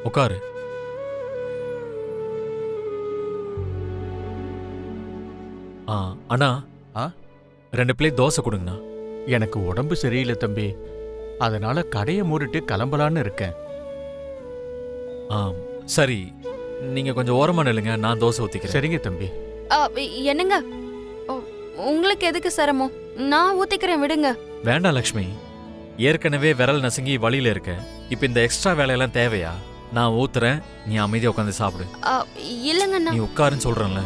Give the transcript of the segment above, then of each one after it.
உட்காரு. அண்ணா, ஆ 2 பிளேட் தோசை கொடுங்கண்ணா. எனக்கு உடம்பு சரியில்லை தம்பி, அதனால கடையை மூடிட்டு கிளம்பலான்னு இருக்கேன். சரி, நீங்க கொஞ்சம் ஓரமா நில்லுங்க, நான் தோசை ஊத்திக்கிறேன். சரிங்க தம்பி. என்னங்க, உங்களுக்கு எதுக்கு சிரமம்? நான் ஊத்திக்கிறேன், விடுங்க. வேண்டாம் லக்ஷ்மி, ஏற்கனவே விரல் நசுங்கி வழியில இருக்க. இப்ப இந்த எக்ஸ்ட்ரா வேலையெல்லாம் தேவையா? நான் ஊத்துறேன், நீ அமைதியா உட்காந்து சாப்பிடு. இல்லங்கண்ணா, நீ உட்காருன்னு சொல்றேன்ல.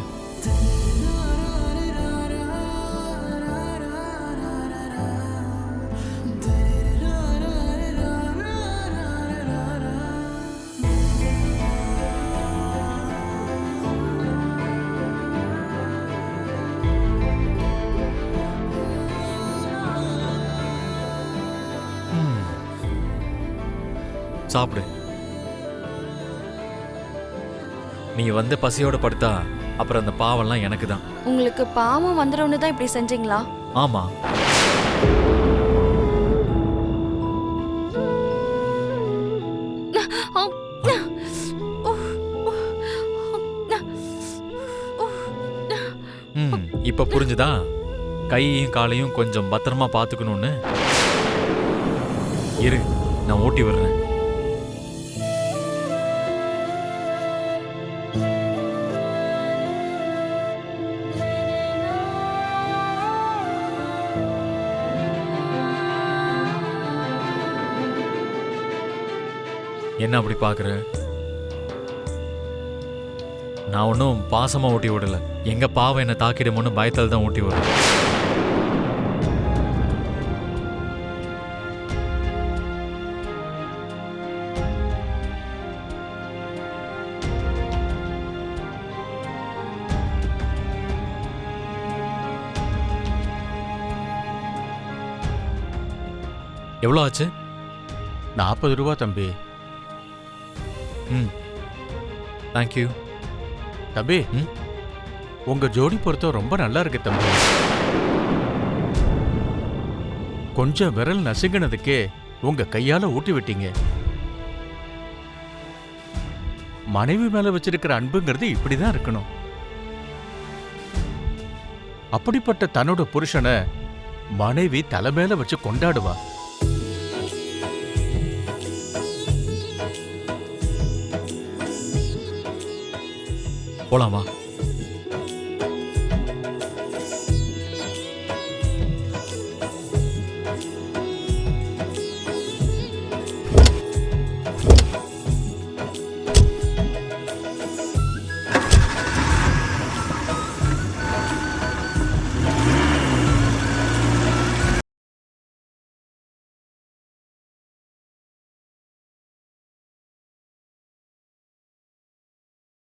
சாப்பிடு. நீ வந்து பசியோட படுத்தா அப்புறம் அந்த பாவம்லாம் எனக்கு தான். உங்களுக்கு பாவம் வந்துடும்னு தான் இப்படி செஞ்சீங்களா? ஆமா. இப்ப புரிஞ்சுதா? கையையும் காலையும் கொஞ்சம் பத்திரமா பாத்துக்கணும்னு. இரு, நான் ஊட்டி விடுறேன். என்ன அப்படி பாக்குற? நான் ஒன்னும் பாசமா ஊட்டி விடல. எங்க பாவம் என்ன தாக்கிடுமோன்னு பயத்தால் தான் ஊட்டி விடுறேன். எவ்வளோ ஆச்சு? 40 ரூபா தம்பி. தேங்க்யூ. தம்பி, உங்க ஜோடி பொருத்தம் ரொம்ப நல்லா இருக்கு தம்பி. கொஞ்சம் விரல் நசுங்கினதுக்கே உங்க கையால ஊட்டி விட்டீங்க. மனைவி மேல வச்சிருக்கிற அன்புங்கிறது இப்படிதான் இருக்கணும். அப்படிப்பட்ட தன்னோட புருஷனை மனைவி தலை மேல வச்சு கொண்டாடுவா. போலாம் வா.